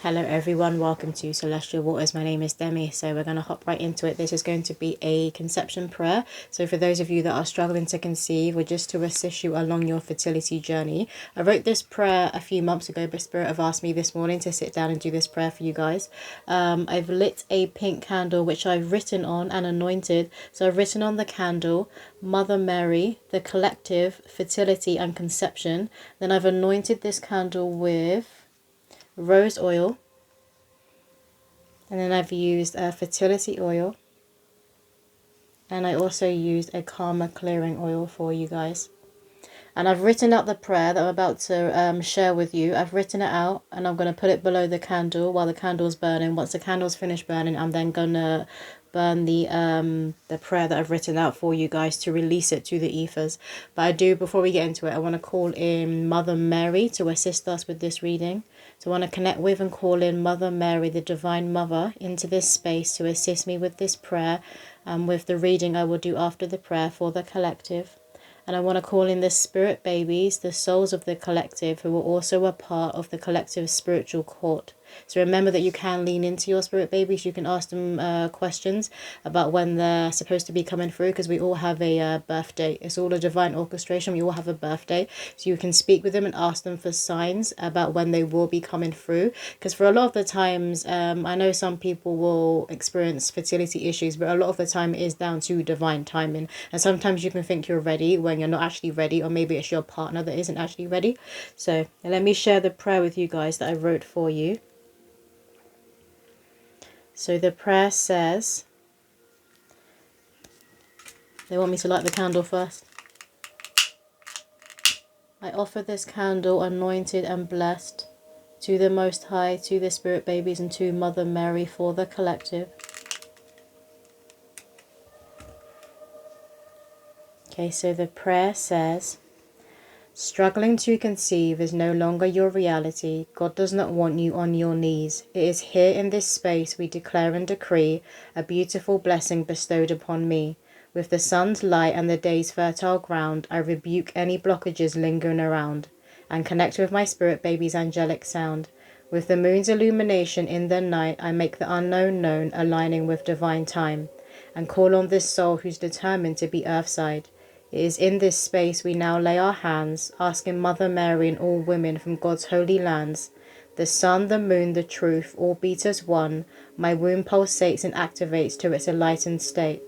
Hello everyone, welcome to Celestial Waters. My name is Demi, so we're going to hop right into it. This is going to be a conception prayer. So for those of you that are struggling to conceive or just to assist you along your fertility journey, I wrote this prayer a few months ago, but Spirit have asked me this morning to sit down and do this prayer for you guys. I've lit a pink candle which I've written on and anointed. So I've written on the candle, Mother Mary, the collective, fertility and conception. Then I've anointed this candle with rose oil, and then I've used a fertility oil, and I also used a karma clearing oil for you guys. And I've written out the prayer that I'm about to share with you. I've written it out, and I'm going to put it below the candle while the candle's burning. Once the candle's finished burning, I'm then going to burn the prayer that I've written out for you guys to release it to the ethers. But before we get into it, I want to call in Mother Mary to assist us with this reading. So I want to connect with and call in Mother Mary, the Divine Mother, into this space to assist me with this prayer and with the reading I will do after the prayer for the collective. And I want to call in the spirit babies, the souls of the collective, who are also a part of the collective spiritual court. So remember that you can lean into your spirit babies. You can ask them questions about when they're supposed to be coming through, because we all have a birth date. It's all a divine orchestration. We all have a birthday. So you can speak with them and ask them for signs about when they will be coming through. Because for a lot of the times, I know some people will experience fertility issues, but a lot of the time it is down to divine timing. And sometimes you can think you're ready when you're not actually ready, or maybe it's your partner that isn't actually ready. So let me share the prayer with you guys that I wrote for you. So the prayer says, they want me to light the candle first. I offer this candle anointed and blessed to the Most High, to the spirit babies, and to Mother Mary for the collective. Okay, so the prayer says, struggling to conceive is no longer your reality. God does not want you on your knees. It is here in this space we declare and decree a beautiful blessing bestowed upon me. With the sun's light and the day's fertile ground, I rebuke any blockages lingering around and connect with my spirit baby's angelic sound. With the moon's illumination in the night, I make the unknown known, aligning with divine time, and call on this soul who's determined to be earthside. It is in this space we now lay our hands, asking Mother Mary and all women from God's holy lands. The sun, the moon, the truth, all beat as one. My womb pulsates and activates to its enlightened state.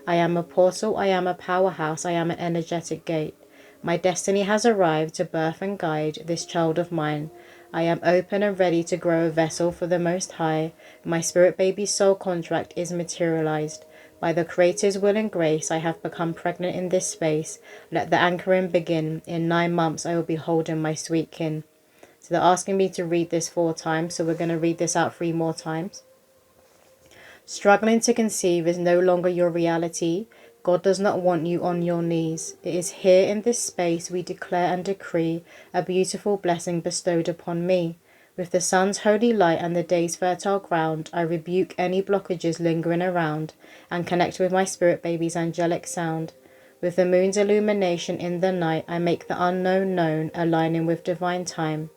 I am a portal, I am a powerhouse, I am an energetic gate. My destiny has arrived to birth and guide this child of mine. I am open and ready to grow a vessel for the Most High. My spirit baby's soul contract is materialized. By the Creator's will and grace, I have become pregnant in this space. Let the anchoring begin. In 9 months, I will be holding my sweet kin. So they're asking me to read this 4 times, so we're going to read this out 3 more times. Struggling to conceive is no longer your reality. God does not want you on your knees. It is here in this space we declare and decree a beautiful blessing bestowed upon me. With the sun's holy light and the day's fertile ground, I rebuke any blockages lingering around and connect with my spirit baby's angelic sound. With the moon's illumination in the night, I make the unknown known, aligning with divine time,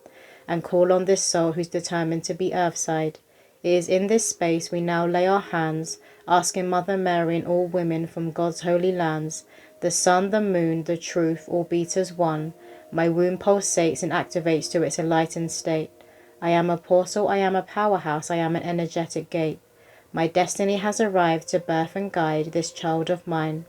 and call on this soul who's determined to be earthside. It is in this space we now lay our hands, asking Mother Mary and all women from God's holy lands. The sun, the moon, the truth, all beat as one. My womb pulsates and activates to its enlightened state. I am a portal, I am a powerhouse, I am an energetic gate. My destiny has arrived to birth and guide this child of mine.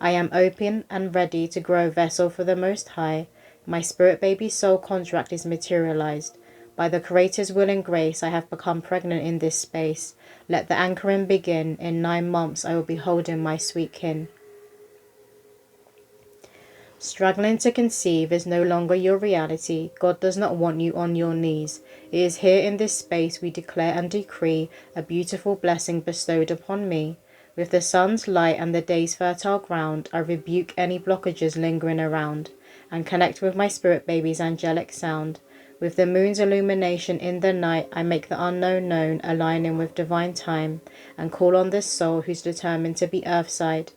I am open and ready to grow a vessel for the Most High. My spirit baby's soul contract is materialized. By the Creator's will and grace, I have become pregnant in this space. Let the anchoring begin. In 9 months, I will be holding my sweet kin. Struggling to conceive is no longer your reality. God does not want you on your knees. It is here in this space we declare and decree a beautiful blessing bestowed upon me. With the sun's light and the day's fertile ground, I rebuke any blockages lingering around and connect with my spirit baby's angelic sound. With the moon's illumination in the night, I make the unknown known, aligning with divine time, and call on this soul who's determined to be earthside.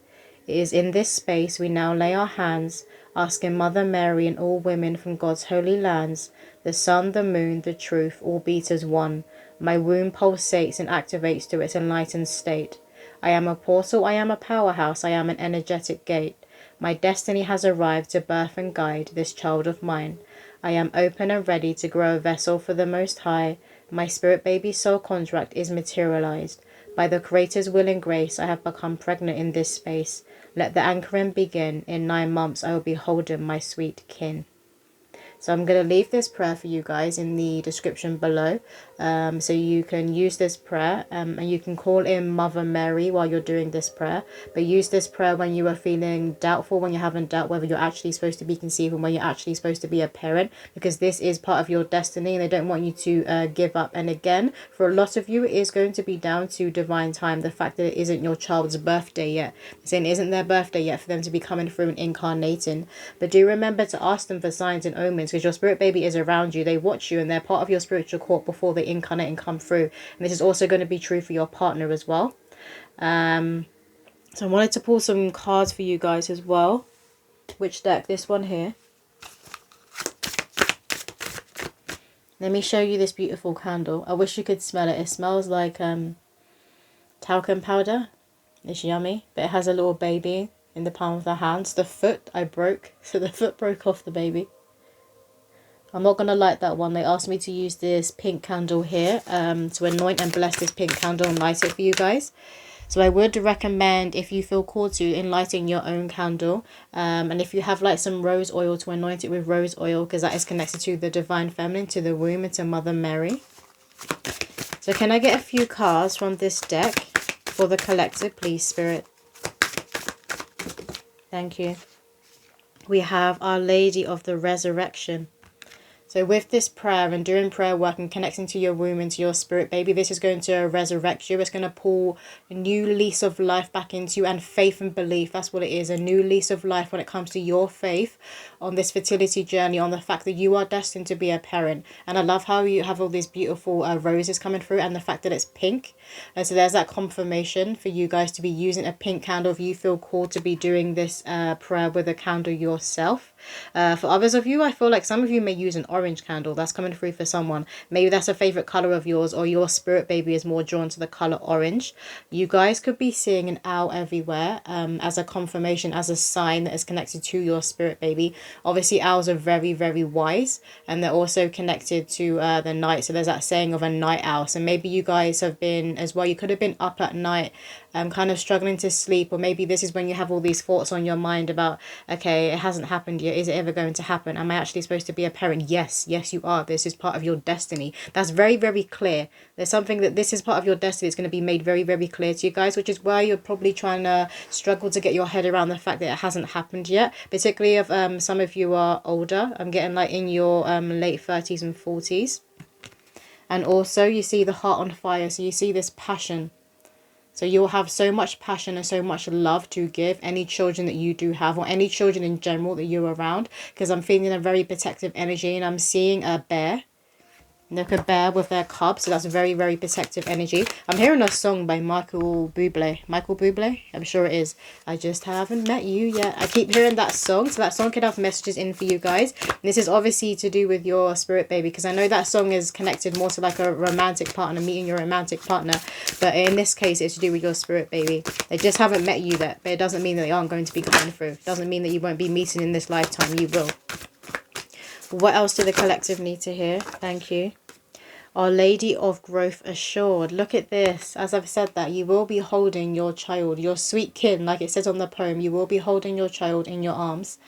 It is in this space we now lay our hands, asking Mother Mary and all women from God's holy lands, the sun, the moon, the truth, all beat as one. My womb pulsates and activates to its enlightened state. I am a portal, I am a powerhouse, I am an energetic gate. My destiny has arrived to birth and guide this child of mine. I am open and ready to grow a vessel for the Most High. My spirit baby soul contract is materialized. By the Creator's will and grace, I have become pregnant in this space. Let the anchoring begin. In 9 months, I will be holding my sweet kin. So I'm going to leave this prayer for you guys in the description below. So you can use this prayer and you can call in Mother Mary while you're doing this prayer. But use this prayer when you are feeling doubtful, when you're having doubt whether you're actually supposed to be conceived and when you're actually supposed to be a parent. Because this is part of your destiny and they don't want you to give up. And again, for a lot of you, it is going to be down to divine time. The fact that it isn't your child's birthday yet. It's saying it isn't their birthday yet for them to be coming through and incarnating. But do remember to ask them for signs and omens, because your spirit baby is around you. They watch you and they're part of your spiritual court before they incarnate and come through. And this is also going to be true for your partner as well. So I wanted to pull some cards for you guys as well. Which deck? This one here. Let me show you this beautiful candle. I wish you could smell it. It smells like talcum powder. It's yummy. But it has a little baby in the palm of the hands. The foot I broke. So the foot broke off the baby. I'm not going to light that one. They asked me to use this pink candle here to anoint and bless this pink candle and light it for you guys. So I would recommend, if you feel called to, enlighten your own candle. And if you have like some rose oil, to anoint it with rose oil, because that is connected to the divine feminine, to the womb, and to Mother Mary. So can I get a few cards from this deck for the collective, please, Spirit? Thank you. We have Our Lady of the Resurrection. So with this prayer and doing prayer work and connecting to your womb and to your spirit baby, this is going to resurrect you. It's going to pull a new lease of life back into you, and faith and belief. That's what it is. A new lease of life when it comes to your faith on this fertility journey, on the fact that you are destined to be a parent. And I love how you have all these beautiful roses coming through, and the fact that it's pink. And so there's that confirmation for you guys to be using a pink candle if you feel called to be doing this prayer with a candle yourself. For others of you, I feel like some of you may use an orange candle. That's coming through for someone. Maybe that's a favorite color of yours, or your spirit baby is more drawn to the color orange. You guys could be seeing an owl everywhere as a confirmation, as a sign that is connected to your spirit baby. Obviously, owls are very, very wise, and they're also connected to the night. So there's that saying of a night owl. So maybe you guys have been as well. You could have been up at night kind of struggling to sleep, or maybe this is when you have all these thoughts on your mind about, okay, it hasn't happened yet. Is it ever going to happen? Am I actually supposed to be a parent? Yes, you are. This is part of your destiny. That's very, very clear. There's something that this is part of your destiny. It's going to be made very, very clear to you guys, which is why you're probably trying to struggle to get your head around the fact that it hasn't happened yet. Particularly if some of you are older. I'm getting like in your late 30s and 40s. And also you see the heart on fire. So you see this passion. So you'll have so much passion and so much love to give any children that you do have, or any children in general that you're around. Because I'm feeling a very protective energy, and I'm seeing a bear. Look, a bear with their cub. So that's a very, very protective energy. I'm hearing a song by Michael Bublé. Michael Bublé? I'm sure it is. I just haven't met you yet. I keep hearing that song. So that song could have messages in for you guys. And this is obviously to do with your spirit baby, because I know that song is connected more to like a romantic partner, meeting your romantic partner. But in this case, it's to do with your spirit baby. They just haven't met you yet. But it doesn't mean that they aren't going to be coming through. It doesn't mean that you won't be meeting in this lifetime. You will. What else do the collective need to hear? Thank you. Our Lady of Growth Assured. Look at this. As I've said that, you will be holding your child, your sweet kin, like it says on the poem. You will be holding your child in your arms.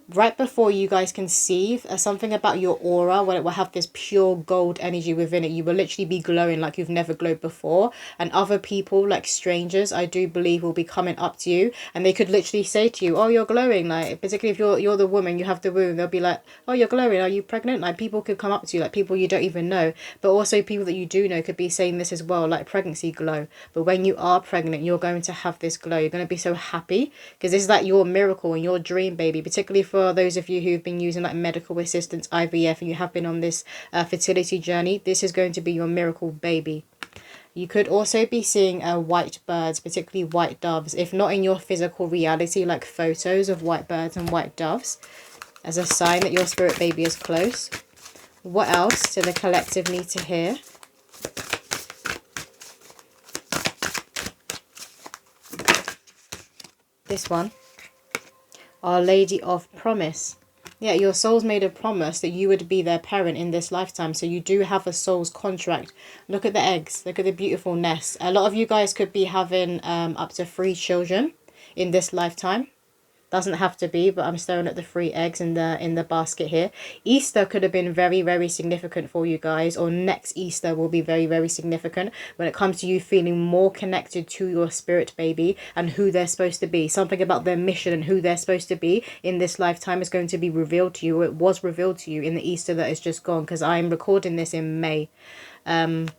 Right before you guys conceive, something about your aura, where it will have this pure gold energy within it. You will literally be glowing like you've never glowed before. And other people, like strangers, I do believe will be coming up to you, and they could literally say to you, oh, you're glowing. Like, particularly if you're the woman, you have the womb, they'll be like, oh, you're glowing, are you pregnant? Like, people could come up to you, like people you don't even know. But also people that you do know could be saying this as well, like pregnancy glow. But when you are pregnant, you're going to have this glow. You're going to be so happy, because this is like your miracle and your dream baby. Particularly for those of you who've been using like medical assistance, IVF, and you have been on this fertility journey, this is going to be your miracle baby. You could also be seeing white birds, particularly white doves, if not in your physical reality, like photos of white birds and white doves, as a sign that your spirit baby is close. What else do the collective need to hear? This one. Our Lady of Promise. Yeah, your soul's made a promise that you would be their parent in this lifetime. So you do have a soul's contract. Look at the eggs. Look at the beautiful nest. A lot of you guys could be having up to 3 children in this lifetime. Doesn't have to be, but I'm staring at the 3 eggs in the basket here. Easter could have been very, very significant for you guys, or next Easter will be very, very significant when it comes to you feeling more connected to your spirit baby and who they're supposed to be. Something about their mission and who they're supposed to be in this lifetime is going to be revealed to you, or it was revealed to you in the Easter that is just gone, because I'm recording this in May. But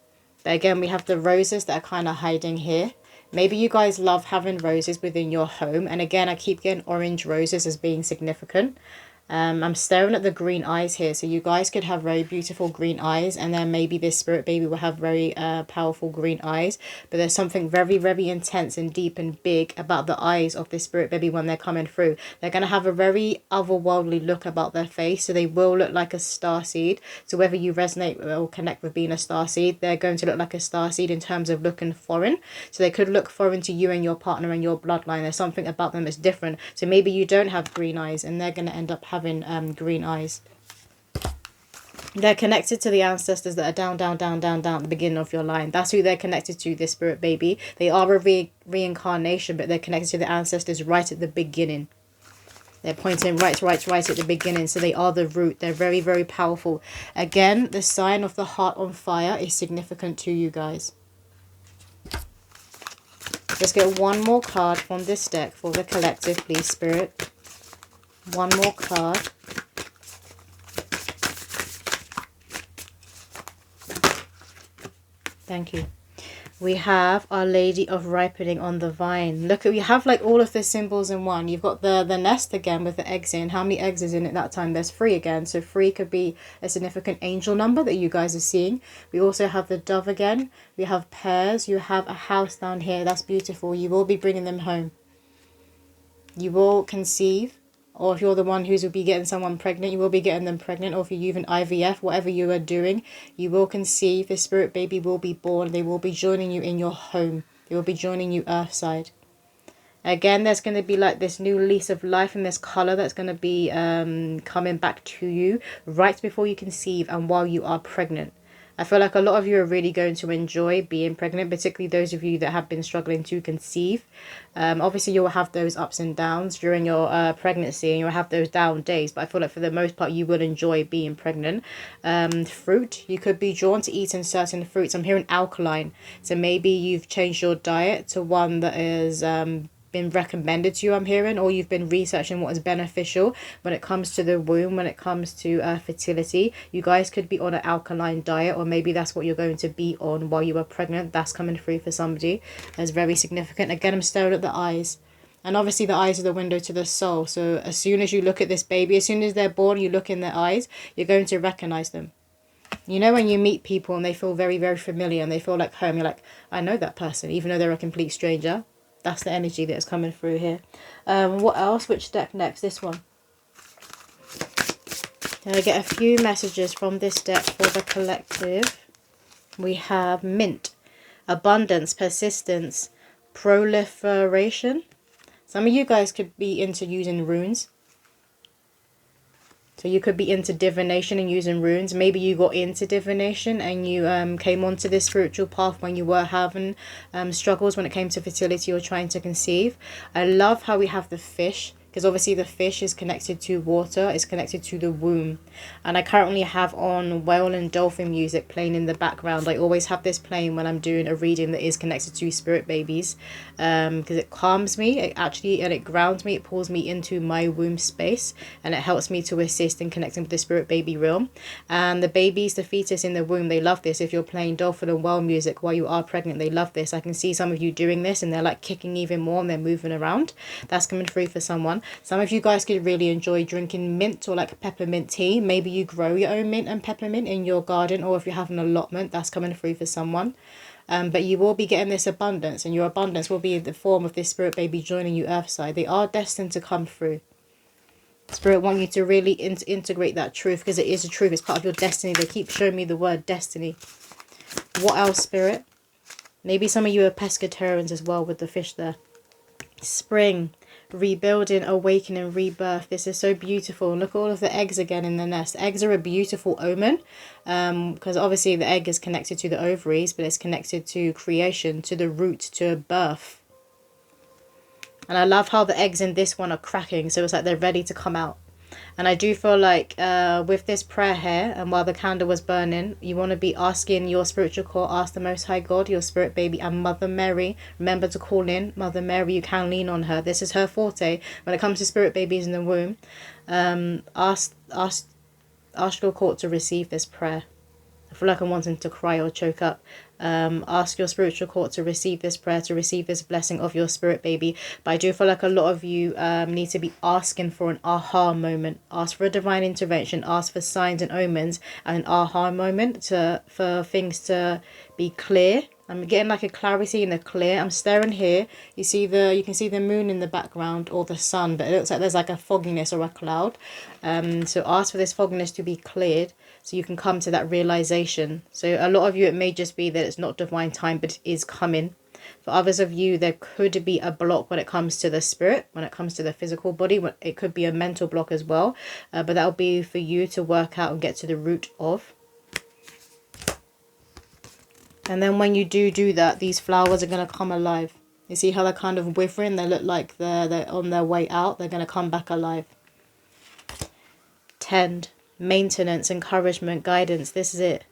again, we have the roses that are kind of hiding here. Maybe you guys love having roses within your home. And again, I keep getting orange roses as being significant. I'm staring at the green eyes here. So you guys could have very beautiful green eyes. And then maybe this spirit baby will have very powerful green eyes. But there's something very, very intense and deep and big about the eyes of this spirit baby when they're coming through. They're going to have a very otherworldly look about their face. So they will look like a starseed. So whether you resonate or connect with being a starseed, they're going to look like a starseed in terms of looking foreign. So they could look foreign to you and your partner and your bloodline. There's something about them that's different. So maybe you don't have green eyes and they're going to end up having green eyes. They're connected to the ancestors that are down at the beginning of your line. That's who they're connected to, this spirit baby. They are a reincarnation, but they're connected to the ancestors right at the beginning. They're pointing right at the beginning. So they are the root. They're very, very powerful. Again, the sign of the heart on fire is significant to you guys. Let's get one more card from this deck for the collective, please, Spirit. One more card. Thank you. We have Our Lady of Ripening on the Vine. Look, we have like all of the symbols in one. You've got the nest again with the eggs in. How many eggs is in it that time? There's 3 again. So 3 could be a significant angel number that you guys are seeing. We also have the dove again. We have pairs. You have a house down here. That's beautiful. You will be bringing them home. You will conceive. Or if you're the one who's will be getting someone pregnant, you will be getting them pregnant. Or if you're using IVF, whatever you are doing, you will conceive. The spirit baby will be born. They will be joining you in your home. They will be joining you earthside. Again, there's going to be like this new lease of life and this colour that's going to be coming back to you right before you conceive and while you are pregnant. I feel like a lot of you are really going to enjoy being pregnant, particularly those of you that have been struggling to conceive. Obviously, you'll have those ups and downs during your pregnancy, and you'll have those down days. But I feel like for the most part, you will enjoy being pregnant. Fruit, you could be drawn to eating certain fruits. I'm hearing alkaline. So maybe you've changed your diet to one that is been recommended to you, I'm hearing, or you've been researching what is beneficial when it comes to the womb, when it comes to fertility. You guys could be on an alkaline diet, or maybe that's what you're going to be on while you are pregnant. That's coming through for somebody. That's very significant. Again, I'm staring at the eyes. And obviously the eyes are the window to the soul. So as soon as you look at this baby, as soon as they're born, you look in their eyes, you're going to recognize them. You know, when you meet people and they feel very, very familiar and they feel like home, you're like, I know that person, even though they're a complete stranger. That's the energy that's coming through here. What else? Which deck next? This one. I get a few messages from this deck for the collective. We have Mint, Abundance, Persistence, Proliferation. Some of you guys could be into using runes. So you could be into divination and using runes. Maybe you got into divination and you came onto this spiritual path when you were having struggles when it came to fertility or trying to conceive. I love how we have the fish, because obviously the fish is connected to water, it's connected to the womb. And I currently have on whale and dolphin music playing in the background. I always have this playing when I'm doing a reading that is connected to spirit babies, because it calms me, it grounds me, it pulls me into my womb space, and it helps me to assist in connecting with the spirit baby realm. And the babies, the fetus in the womb, they love this. If you're playing dolphin and whale music while you are pregnant, they love this. I can see some of you doing this and they're like kicking even more and they're moving around. That's coming through for someone. Some of you guys could really enjoy drinking mint or like peppermint tea. Maybe you grow your own mint and peppermint in your garden, or if you have an allotment, that's coming through for someone. But you will be getting this abundance, and your abundance will be in the form of this spirit baby joining you earthside. They are destined to come through. Spirit want you to really integrate that truth, because it is a truth. It's part of your destiny. They keep showing me the word destiny. What else, Spirit? Maybe some of you are pescatarians as well with the fish there. Spring, rebuilding, awakening, rebirth. This is so beautiful. And look at all of the eggs again in the nest. Eggs are a beautiful omen, because obviously the egg is connected to the ovaries, but it's connected to creation, to the root, to birth. And I love how the eggs in this one are cracking, so it's like they're ready to come out. And I do feel like with this prayer here, and while the candle was burning, you want to be asking your spiritual core, ask the Most High God, your spirit baby, and Mother Mary. Remember to call in Mother Mary. You can lean on her. This is her forte when it comes to spirit babies in the womb. Ask your court to receive this prayer. I feel like I'm wanting to cry or choke up. Ask your spiritual court to receive this prayer, to receive this blessing of your spirit baby. But I do feel like a lot of you need to be asking for an aha moment. Ask for a divine intervention. Ask for signs and omens and an aha moment for things to be clear. I'm getting like a clarity and a clear. I'm staring here. You can see the moon in the background, or the sun, but it looks like there's like a fogginess or a cloud. So ask for this fogginess to be cleared, so you can come to that realization. So a lot of you, it may just be that it's not divine time, but it is coming. For others of you, there could be a block when it comes to the spirit, when it comes to the physical body. It could be a mental block as well, but that'll be for you to work out and get to the root of. And then when you do that, these flowers are going to come alive. You see how they're kind of withering? They look like they're on their way out. They're going to come back alive. Tend, maintenance, encouragement, guidance. This is it.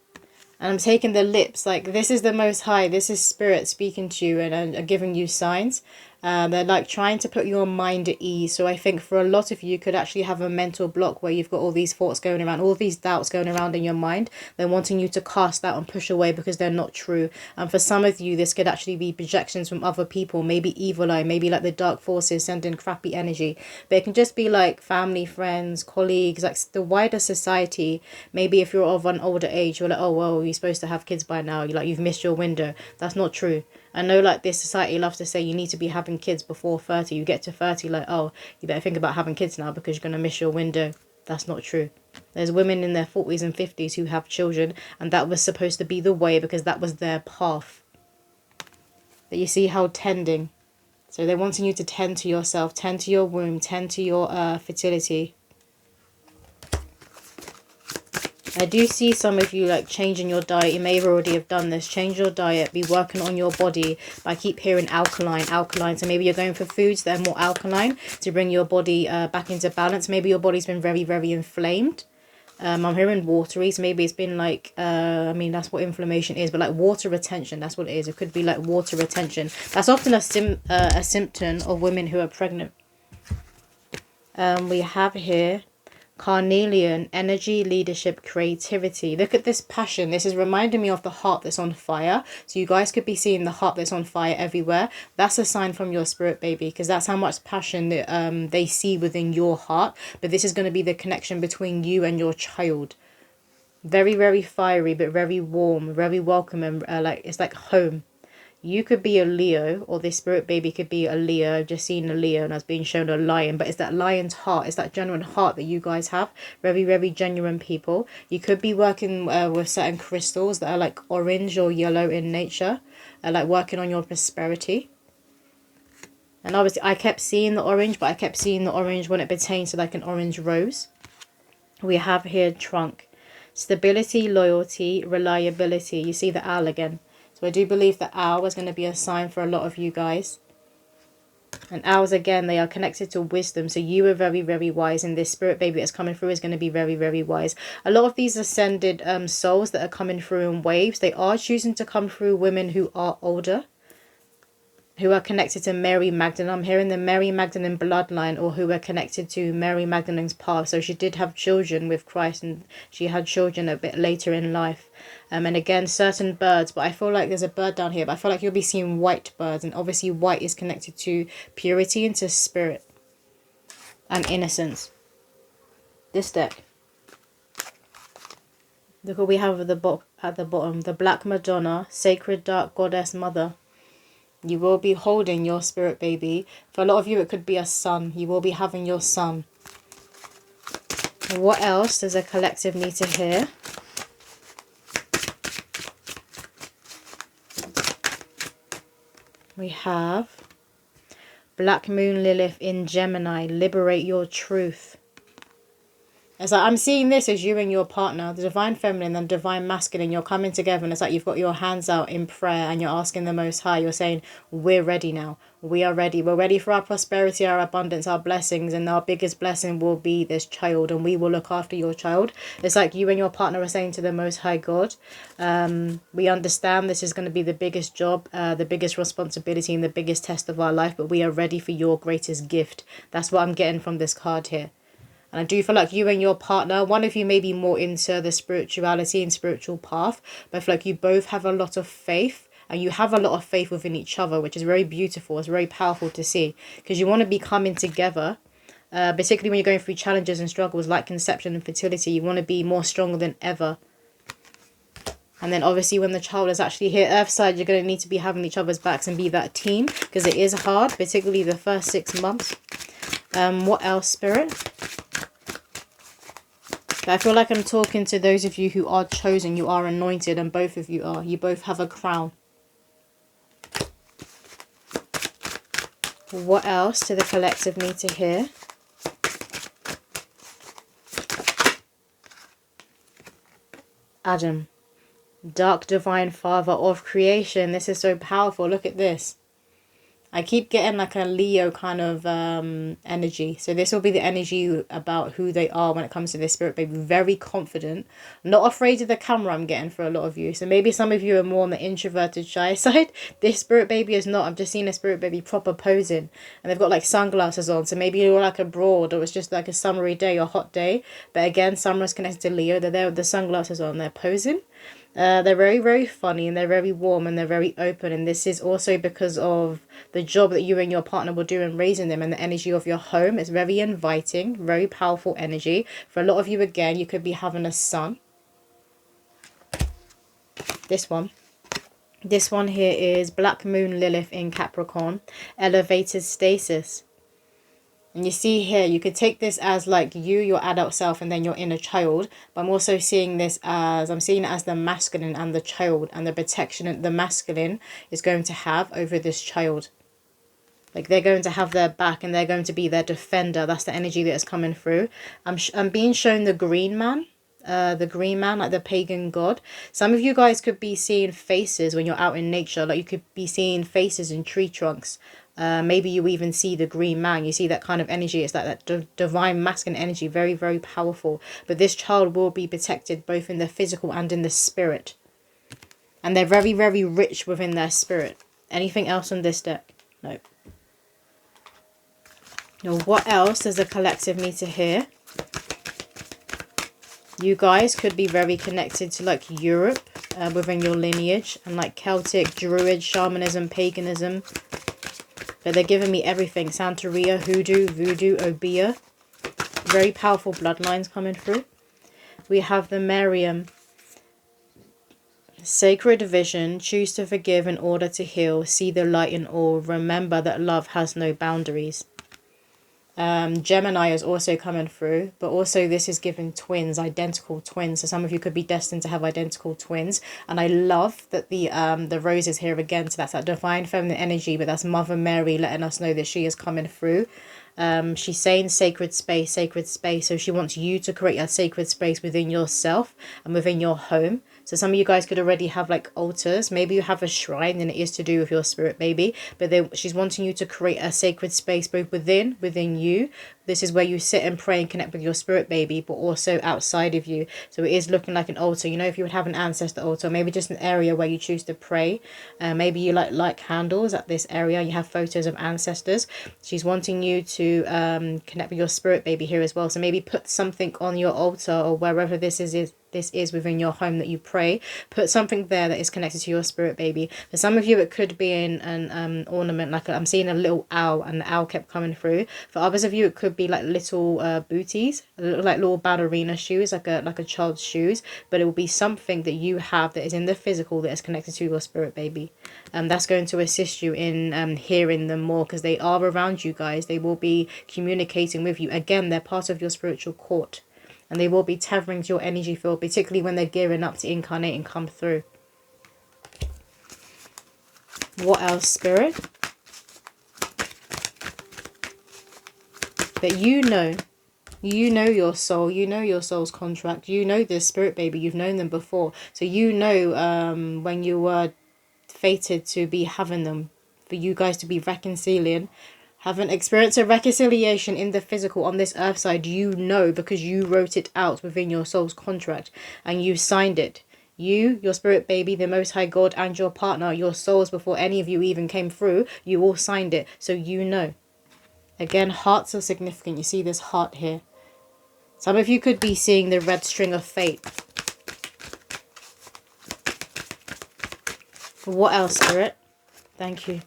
And I'm taking the lips, like this is the Most High. This is Spirit speaking to you and giving you signs. They're like trying to put your mind at ease. So I think for a lot of you, could actually have a mental block where you've got all these thoughts going around, all these doubts going around in your mind. They're wanting you to cast out and push away because they're not true. And for some of you, this could actually be projections from other people, maybe evil eye, maybe like the dark forces sending crappy energy. But it can just be like family, friends, colleagues, like the wider society. Maybe if you're of an older age, you're like, oh, well, you're supposed to have kids by now. You've missed your window. That's not true. I know like this society loves to say you need to be having kids before 30. You get to 30 like, oh, you better think about having kids now because you're going to miss your window. That's not true. There's women in their 40s and 50s who have children, and that was supposed to be the way because that was their path. But you see how tending. So they're wanting you to tend to yourself, tend to your womb, tend to your fertility. I do see some of you like changing your diet. You may have already have done this. Change your diet. Be working on your body. But I keep hearing alkaline. So maybe you're going for foods that are more alkaline to bring your body back into balance. Maybe your body's been very, very inflamed. I'm hearing watery. So maybe it's been like, I mean, that's what inflammation is. But like water retention, that's what it is. It could be like water retention. That's often a symptom of women who are pregnant. We have here carnelian, energy, leadership, creativity. Look at this passion. This is reminding me of the heart that's on fire. So you guys could be seeing the heart that's on fire everywhere. That's a sign from your spirit baby, because that's how much passion that they see within your heart. But this is going to be the connection between you and your child. Very, very fiery, but very warm, very welcoming. Like it's like home. You could be a Leo, or this spirit baby could be a Leo. I've just seen a Leo and I was being shown a lion. But it's that lion's heart. It's that genuine heart that you guys have. Very, very genuine people. You could be working with certain crystals that are like orange or yellow in nature. Like working on your prosperity. And obviously I kept seeing the orange, but I kept seeing the orange when it pertains to like an orange rose. We have here trunk. Stability, loyalty, reliability. You see the owl again. So I do believe that owl is going to be a sign for a lot of you guys. And owls, again, they are connected to wisdom. So you are very, very wise. And this spirit baby that's coming through is going to be very, very wise. A lot of these ascended souls that are coming through in waves, they are choosing to come through women who are older, who are connected to Mary Magdalene. I'm hearing the Mary Magdalene bloodline, or who are connected to Mary Magdalene's path. So she did have children with Christ, and she had children a bit later in life. And again, certain birds, but I feel like there's a bird down here, but I feel like you'll be seeing white birds, and obviously white is connected to purity and to spirit. and innocence. This deck. Look what we have at the bottom. The Black Madonna, Sacred Dark Goddess Mother. You will be holding your spirit baby. For a lot of you, it could be a son. You will be having your son. What else does a collective need to hear? We have Black Moon Lilith in Gemini. Liberate your truth. It's like, I'm seeing this as you and your partner, the divine feminine and divine masculine. You're coming together, and it's like you've got your hands out in prayer and you're asking the Most High. You're saying, we're ready now. We are ready. We're ready for our prosperity, our abundance, our blessings. And our biggest blessing will be this child, and we will look after your child. It's like you and your partner are saying to the Most High God, we understand this is going to be the biggest job, the biggest responsibility and the biggest test of our life. But we are ready for your greatest gift. That's what I'm getting from this card here. And I do feel like you and your partner, one of you may be more into the spirituality and spiritual path, but I feel like you both have a lot of faith, and you have a lot of faith within each other, which is very beautiful. It's very powerful to see, because you want to be coming together, particularly when you're going through challenges and struggles like conception and fertility. You want to be more stronger than ever. And then obviously when the child is actually here, earthside, you're going to need to be having each other's backs and be that team, because it is hard, particularly the first 6 months. What else, Spirit? I feel like I'm talking to those of you who are chosen. You are anointed, and both of you are. You both have a crown. What else do the collective need to hear? Adam, dark divine father of creation. This is so powerful. Look at this. I keep getting like a Leo kind of energy. So this will be the energy about who they are when it comes to their spirit baby. Very confident. Not afraid of the camera, I'm getting for a lot of you. So maybe some of you are more on the introverted, shy side. This spirit baby is not. I've just seen a spirit baby proper posing. And they've got like sunglasses on. So maybe you're like abroad, or it's just like a summery day or hot day. But again, summer is connected to Leo. They're there with the sunglasses on. They're posing. They're very, very funny, and they're very warm, and they're very open. And this is also because of the job that you and your partner will do in raising them, and the energy of your home. It's very inviting, very powerful energy. For a lot of you, again, you could be having a son. This one here is Black Moon Lilith in Capricorn, elevated stasis. And you see here, you could take this as like you, your adult self, and then your inner child. But I'm also seeing this as, I'm seeing it as the masculine and the child, and the protection the masculine is going to have over this child. Like they're going to have their back, and they're going to be their defender. That's the energy that is coming through. I'm being shown the green man. The green man, like the pagan god. Some of you guys could be seeing faces when you're out in nature. Like you could be seeing faces in tree trunks. Maybe you even see the green man. You see that kind of energy. It's like that divine masculine energy. Very, very powerful. But this child will be protected both in the physical and in the spirit. And they're very, very rich within their spirit. Anything else on this deck? No. Now, what else does the collective need to hear? You guys could be very connected to like Europe within your lineage, and like Celtic, Druid, shamanism, paganism. But they're giving me everything. Santeria, hoodoo, voodoo, obeah. Very powerful bloodlines coming through. We have the Miriam. Sacred vision. Choose to forgive in order to heal. See the light in all. Remember that love has no boundaries. Gemini is also coming through, but also this is giving twins, identical twins. So some of you could be destined to have identical twins. And I love that the rose is here again. So that's that divine feminine energy, but that's Mother Mary letting us know that she is coming through. She's saying sacred space, sacred space. So she wants you to create a sacred space within yourself and within your home. So some of you guys could already have like altars. Maybe you have a shrine, and it is to do with your spirit baby. But she's wanting you to create a sacred space both within you. This is where you sit and pray and connect with your spirit baby, but also outside of you. So it is looking like an altar. You know, if you would have an ancestor altar, maybe just an area where you choose to pray. Maybe you light candles at this area. You have photos of ancestors. She's wanting you to connect with your spirit baby here as well. So maybe put something on your altar or wherever this is this is within your home that you pray. Put something there that is connected to your spirit baby. For some of you, it could be in an ornament, like I'm seeing a little owl, and the owl kept coming through. For others of you, it could be like little booties, like little ballerina shoes, like a child's shoes. But it will be something that you have that is in the physical that is connected to your spirit baby. That's going to assist you in hearing them more, because they are around you guys. They will be communicating with you. Again, they're part of your spiritual court, and they will be tethering to your energy field, particularly when they're gearing up to incarnate and come through. What else, Spirit? But you know your soul, you know your soul's contract, you know this spirit baby, you've known them before. So you know when you were fated to be having them, for you guys to be reconciling, haven't experienced a reconciliation in the physical on this earth side. You know, because you wrote it out within your soul's contract and you signed it. You, your spirit baby, the Most High God, and your partner, your souls, before any of you even came through, you all signed it. So you know. Again, hearts are significant. You see this heart here. Some of you could be seeing the red string of fate. What else, Spirit? Thank you.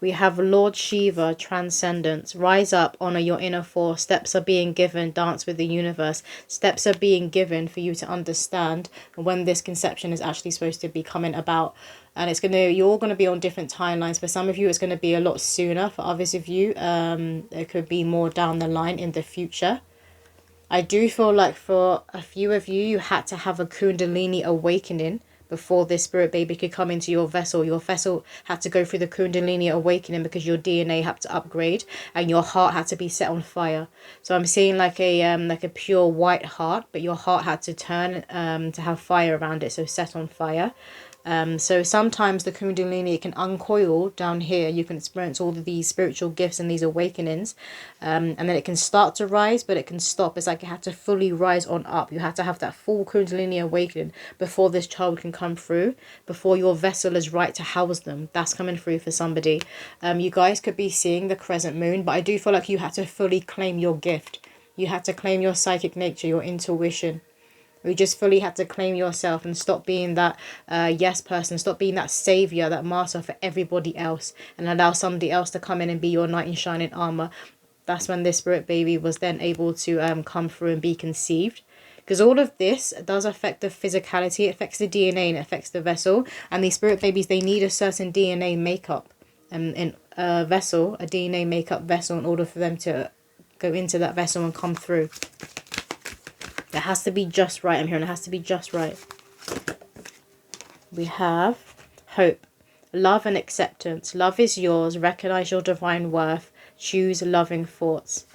We have Lord Shiva, transcendence. Rise up, honor your inner force. Steps are being given. Dance with the universe. Steps are being given for you to understand when this conception is actually supposed to be coming about. And you're all gonna be on different timelines. For some of you, it's gonna be a lot sooner. For others of you, it could be more down the line in the future. I do feel like for a few of you, you had to have a Kundalini awakening before this spirit baby could come into your vessel. Your vessel had to go through the Kundalini awakening because your DNA had to upgrade and your heart had to be set on fire. So I'm seeing like a pure white heart, but your heart had to turn to have fire around it, so set on fire. So sometimes the Kundalini can uncoil down here. You can experience all of these spiritual gifts and these awakenings. And then it can start to rise, but it can stop. It's like you have to fully rise on up. You have to have that full Kundalini awakening before this child can come through, before your vessel is right to house them. That's coming through for somebody. You guys could be seeing the crescent moon, but I do feel like you had to fully claim your gift. You had to claim your psychic nature, your intuition. You just fully had to claim yourself and stop being that yes person. Stop being that savior, that master for everybody else, and allow somebody else to come in and be your knight in shining armor. That's when this spirit baby was then able to come through and be conceived. Because all of this does affect the physicality, it affects the DNA and it affects the vessel. And these spirit babies, they need a certain DNA makeup in a vessel, a DNA makeup vessel, in order for them to go into that vessel and come through. It has to be just right. I'm hearing it has to be just right. We have hope, love and acceptance. Love is yours. Recognize your divine worth. Choose loving thoughts.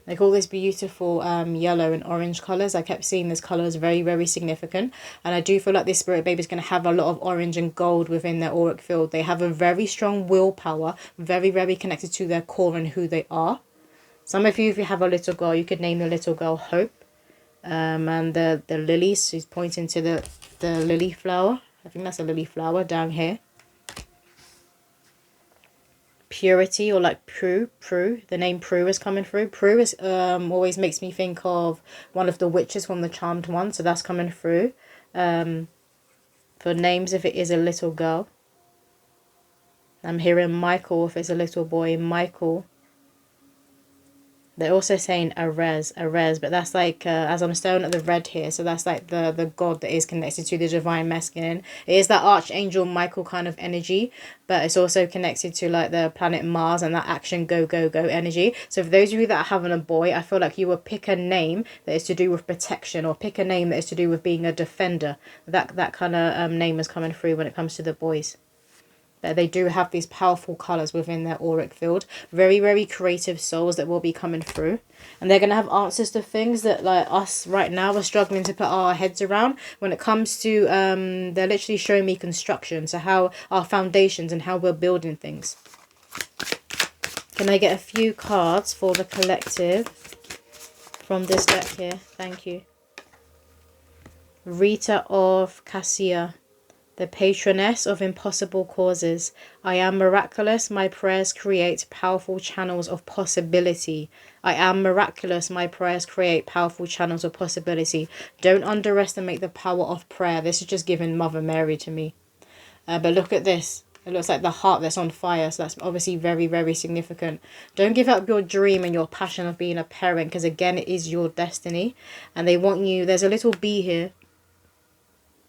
Like all this beautiful yellow and orange colours. I kept seeing this colour as very, very significant. And I do feel like this spirit baby is going to have a lot of orange and gold within their auric field. They have a very strong willpower. Very, very connected to their core and who they are. Some of you, if you have a little girl, you could name the little girl Hope. And the lilies, she's pointing to the lily flower. I think that's a lily flower down here. Purity, or like Prue. The name Prue is coming through. Prue is always makes me think of one of the witches from the Charmed One, so that's coming through. For names, if it is a little girl. I'm hearing Michael, if it's a little boy, Michael. They're also saying Arez, but that's like, as I'm staring at the red here, so that's like the god that is connected to the divine masculine. It is that Archangel Michael kind of energy, but it's also connected to like the planet Mars and that action, go, go, go energy. So for those of you that are having a boy, I feel like you will pick a name that is to do with protection, or pick a name that is to do with being a defender. That kind of name is coming through when it comes to the boys. They do have these powerful colours within their auric field. Very, very creative souls that will be coming through. And they're going to have answers to things that like us right now are struggling to put our heads around. When it comes to, they're literally showing me construction. So how our foundations and how we're building things. Can I get a few cards for the collective from this deck here? Thank you. Rita of Cassia. The patroness of impossible causes. I am miraculous. My prayers create powerful channels of possibility. I am miraculous. My prayers create powerful channels of possibility. Don't underestimate the power of prayer. This is just giving Mother Mary to me. But look at this. It looks like the heart that's on fire. So that's obviously very, very significant. Don't give up your dream and your passion of being a parent. Because again, it is your destiny. And they want you. There's a little bee here.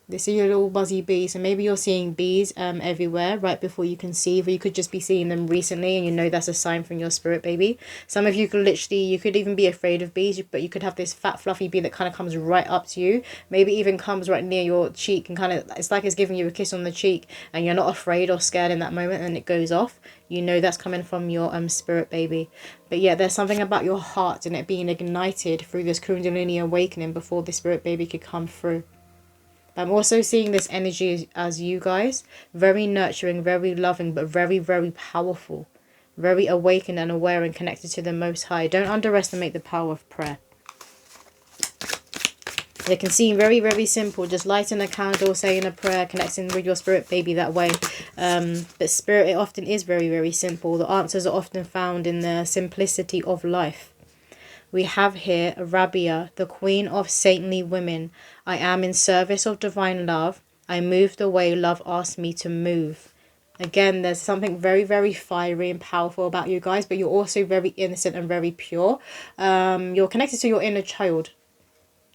They see your little buzzy bee, so maybe you're seeing bees everywhere right before you conceive, or you could just be seeing them recently and you know that's a sign from your spirit baby. Some of you could literally, you could even be afraid of bees, but you could have this fat fluffy bee that kind of comes right up to you, maybe even comes right near your cheek and kind of, it's like it's giving you a kiss on the cheek and you're not afraid or scared in that moment and it goes off. You know that's coming from your spirit baby. But yeah, there's something about your heart and it being ignited through this Kundalini awakening before the spirit baby could come through. I'm also seeing this energy as you guys. Very nurturing, very loving, but very, very powerful. Very awakened and aware and connected to the Most High. Don't underestimate the power of prayer. It can seem very, very simple. Just lighting a candle, saying a prayer, connecting with your spirit baby that way. But spirit, it often is very, very simple. The answers are often found in the simplicity of life. We have here Rabia, the queen of saintly women. I am in service of divine love. I moved the way love asked me to move. Again, there's something very, very fiery and powerful about you guys, but you're also very innocent and very pure. You're connected to your inner child.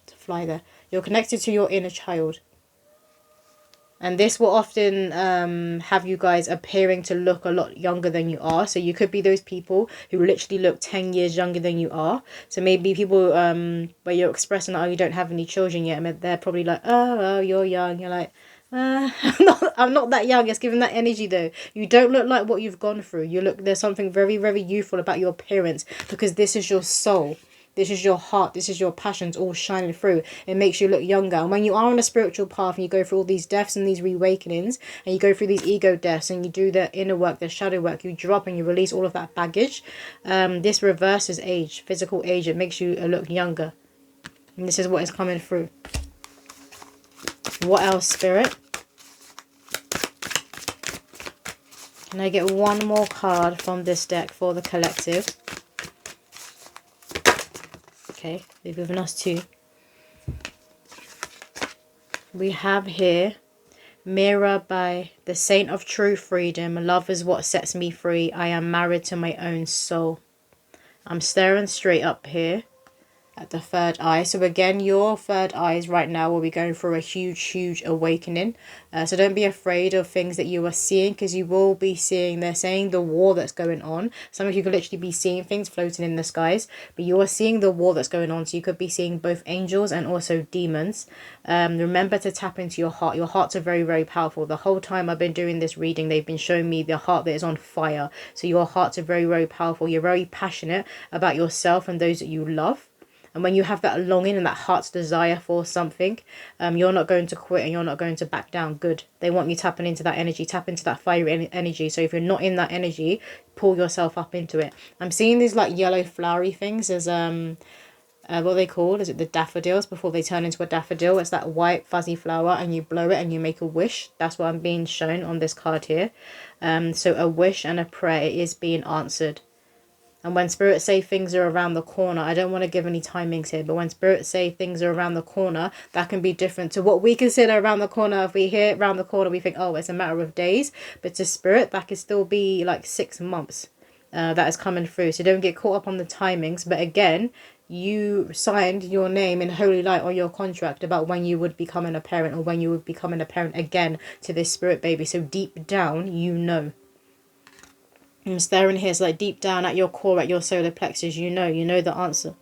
To fly there. You're connected to your inner child. And this will often have you guys appearing to look a lot younger than you are. So you could be those people who literally look 10 years younger than you are. So maybe people where you're expressing, oh, you don't have any children yet. And they're probably like, oh, you're young. You're like, I'm not that young. It's giving that energy though. You don't look like what you've gone through. You look, there's something very, very youthful about your appearance because this is your soul. This is your heart. This is your passions all shining through. It makes you look younger. And when you are on a spiritual path and you go through all these deaths and these reawakenings and you go through these ego deaths and you do the inner work, the shadow work, you drop and you release all of that baggage. This reverses age, physical age. It makes you look younger. And this is what is coming through. What else, Spirit? Can I get one more card from this deck for the collective? Okay, they've given us two. We have here Mira by the Saint of True Freedom. Love is what sets me free. I am married to my own soul. I'm staring straight up here at the third eye. So again, your third eyes right now will be going through a huge awakening. So don't be afraid of things that you are seeing, because you will be seeing, they're saying the war that's going on. Some of you could literally be seeing things floating in the skies, but you are seeing the war that's going on. So you could be seeing both angels and also demons. Remember to tap into your heart. Your hearts are very, very powerful. The whole time I've been doing this reading, they've been showing me the heart that is on fire. So your hearts are very, very powerful. You're very passionate about yourself and those that you love. And when you have that longing and that heart's desire for something, you're not going to quit and you're not going to back down. Good. They want you tapping into that energy, tap into that fiery energy. So if you're not in that energy, pull yourself up into it. I'm seeing these like yellow flowery things as what are they called? Is it the daffodils before they turn into a daffodil? It's that white fuzzy flower and you blow it and you make a wish. That's what I'm being shown on this card here. So a wish and a prayer is being answered. And when spirits say things are around the corner, I don't want to give any timings here, but when spirits say things are around the corner, that can be different to what we consider around the corner. If we hear around the corner, we think, oh, it's a matter of days. But to spirit, that could still be like 6 months that is coming through. So don't get caught up on the timings. But again, you signed your name in holy light on your contract about when you would be becoming a parent, or when you would be becoming a parent again to this spirit baby. So deep down, you know. I'm staring here, so like deep down at your core, at your solar plexus, you know the answer.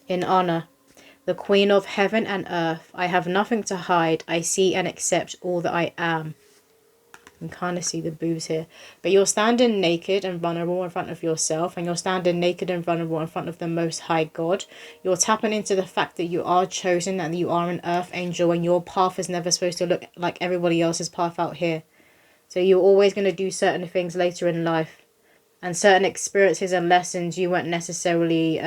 In honor, the Queen of Heaven and Earth, I have nothing to hide. I see and accept all that I am. You can kind of see the boobs here. But you're standing naked and vulnerable in front of yourself, and you're standing naked and vulnerable in front of the Most High God. You're tapping into the fact that you are chosen, and that you are an earth angel, and your path is never supposed to look like everybody else's path out here. So you're always going to do certain things later in life. And certain experiences and lessons you weren't necessarily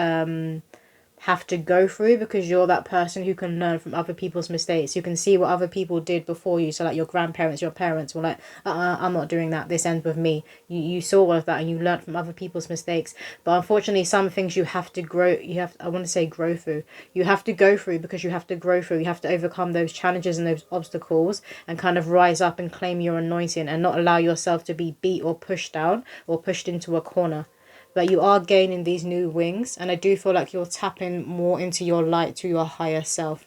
have to go through, because you're that person who can learn from other people's mistakes. You can see what other people did before you. So like your grandparents, your parents were like, I'm not doing that, this ends with me. You saw all of that and you learned from other people's mistakes. But unfortunately, some things you have to grow, I want to say grow through. You have to go through, because you have to grow through. You have to overcome those challenges and those obstacles and kind of rise up and claim your anointing, and not allow yourself to be beat or pushed down or pushed into a corner. But you are gaining these new wings, and I do feel like you're tapping more into your light, to your higher self.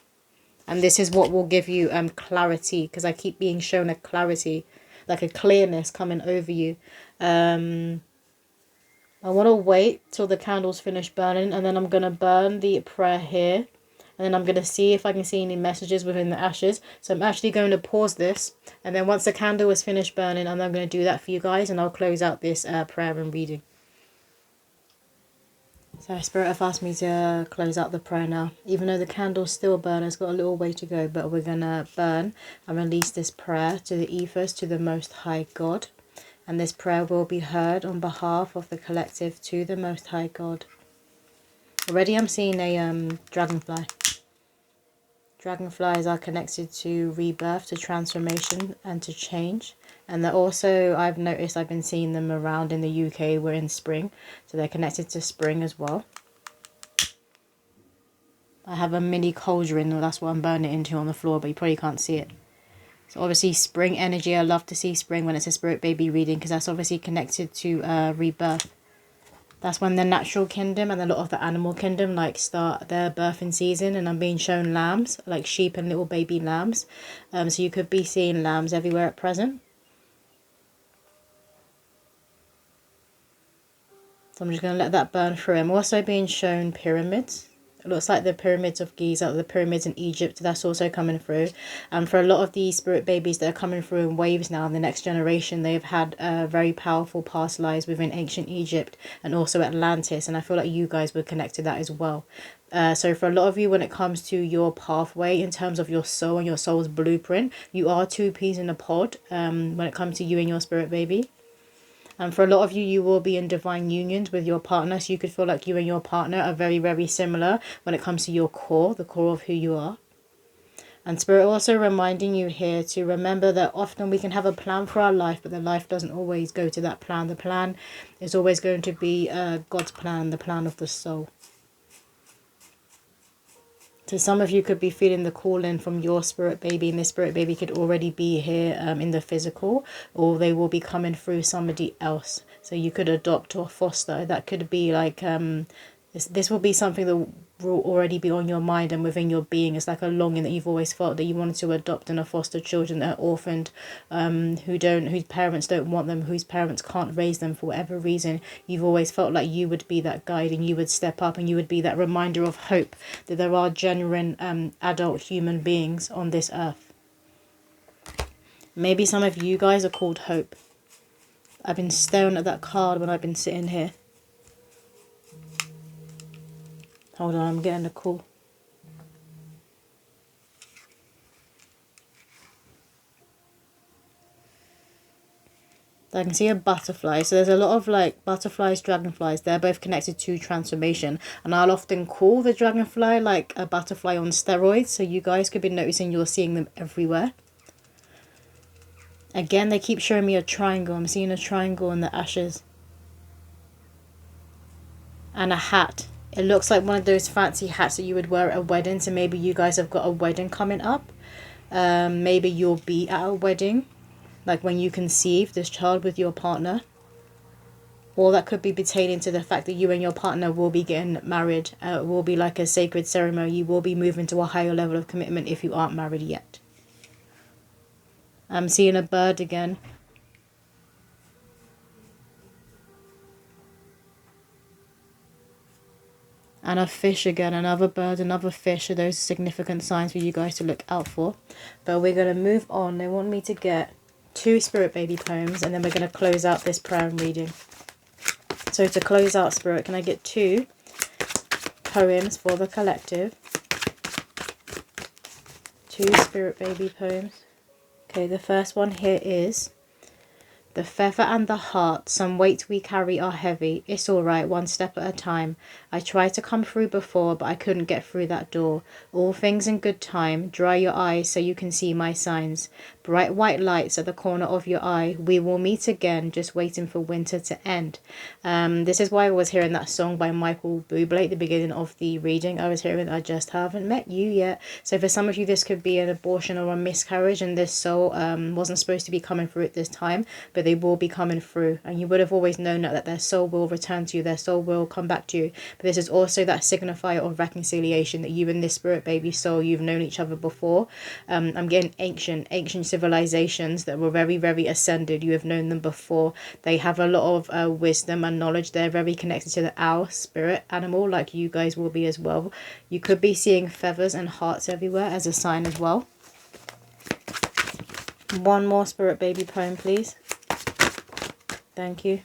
And this is what will give you clarity, because I keep being shown a clarity, like a clearness coming over you. I want to wait till the candles finish burning, and then I'm going to burn the prayer here. And then I'm going to see if I can see any messages within the ashes. So I'm actually going to pause this. And then once the candle is finished burning, I'm going to do that for you guys. And I'll close out this prayer and reading. So Spirit have asked me to close out the prayer now. Even though the candle's still burning, it's got a little way to go. But we're going to burn and release this prayer to the ethers, to the Most High God. And this prayer will be heard on behalf of the collective to the Most High God. Already I'm seeing a dragonfly. Dragonflies are connected to rebirth, to transformation, and to change. And they're also, I've noticed, I've been seeing them around in the UK. We're in spring, so they're connected to spring as well. I have a mini cauldron, that's what I'm burning it into on the floor, but you probably can't see it. So obviously spring energy, I love to see spring when it's a spirit baby reading, because that's obviously connected to rebirth. That's when the natural kingdom and a lot of the animal kingdom like start their birthing season, and I'm being shown lambs, like sheep and little baby lambs. So you could be seeing lambs everywhere at present. So I'm just going to let that burn through. I'm also being shown pyramids. It looks like the pyramids of Giza, the pyramids in Egypt, that's also coming through. And for a lot of these spirit babies that are coming through in waves now, in the next generation, they've had very powerful past lives within ancient Egypt and also Atlantis. And I feel like you guys would connect to that as well. So for a lot of you, when it comes to your pathway in terms of your soul and your soul's blueprint, you are two peas in a pod when it comes to you and your spirit baby. And for a lot of you, you will be in divine unions with your partner. So you could feel like you and your partner are very, very similar when it comes to your core, the core of who you are. And Spirit also reminding you here to remember that often we can have a plan for our life, but the life doesn't always go to that plan. The plan is always going to be God's plan, the plan of the soul. So some of you could be feeling the calling from your spirit baby, and this spirit baby could already be here in the physical, or they will be coming through somebody else. So you could adopt or foster. That could be like this will be something that will already be on your mind and within your being. It's like a longing that you've always felt, that you wanted to adopt and foster children that are orphaned, whose parents don't want them, whose parents can't raise them for whatever reason. You've always felt like you would be that guide, and you would step up, and you would be that reminder of hope, that there are genuine adult human beings on this earth. Maybe some of you guys are called Hope. I've been staring at that card when I've been sitting here. Hold on, I'm getting a call. I can see a butterfly. So there's a lot of like butterflies, dragonflies. They're both connected to transformation. And I'll often call the dragonfly like a butterfly on steroids. So you guys could be noticing you're seeing them everywhere. Again, they keep showing me a triangle. I'm seeing a triangle in the ashes. And a hat. It looks like one of those fancy hats that you would wear at a wedding. So maybe you guys have got a wedding coming up. Maybe you'll be at a wedding, like when you conceive this child with your partner. Or that could be pertaining to the fact that you and your partner will be getting married. It will be like a sacred ceremony. You will be moving to a higher level of commitment if you aren't married yet. I'm seeing a bird again. And a fish again, another bird, another fish. So those are significant signs for you guys to look out for. But we're going to move on. They want me to get 2 spirit baby poems, and then we're going to close out this prayer and reading. So to close out, Spirit, can I get 2 poems for the collective? 2 spirit baby poems. Okay, the first one here is The feather and the heart, some weight we carry are heavy. It's alright, one step at a time. I tried to come through before, but I couldn't get through that door. All things in good time. Dry your eyes so you can see my signs. Bright white lights at the corner of your eye. We will meet again, just waiting for winter to end. This is why I was hearing that song by Michael Bublé at the beginning of the reading. I was hearing I just haven't met you yet. So for some of you, this could be an abortion or a miscarriage, and this soul wasn't supposed to be coming through at this time, but they will be coming through, and you would have always known that their soul will return to you, their soul will come back to you. But this is also that signifier of reconciliation, that you and this spirit baby soul, you've known each other before. I'm getting ancient civilizations that were very, very ascended. You have known them before. They have a lot of wisdom and knowledge. They're very connected to the owl spirit animal, like you guys will be as well. You could be seeing feathers and hearts everywhere as a sign as well. One more spirit baby poem, please. Thank you.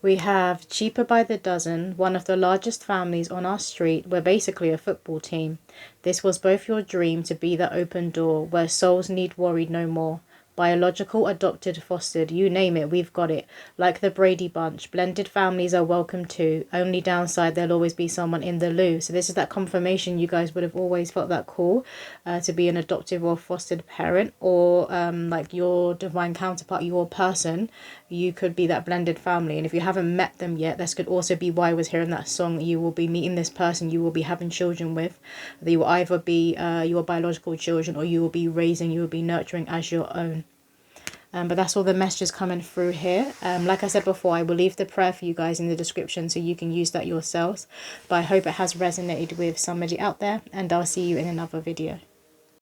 We have Cheaper by the Dozen, one of the largest families on our street. We're basically a football team. This was both your dream to be the open door where souls need worry no more. Biological, adopted, fostered, you name it, we've got it. Like the Brady Bunch, blended families are welcome too. Only downside, there'll always be someone in the loo. So this is that confirmation you guys would have always felt that call to be an adoptive or fostered parent, or like your divine counterpart, your person. You could be that blended family. And if you haven't met them yet, this could also be why I was hearing that song. You will be meeting this person you will be having children with. They will either be your biological children, or you will be nurturing as your own. But that's all the messages coming through here. Like I said before, I will leave the prayer for you guys in the description so you can use that yourselves. But I hope it has resonated with somebody out there, and I'll see you in another video.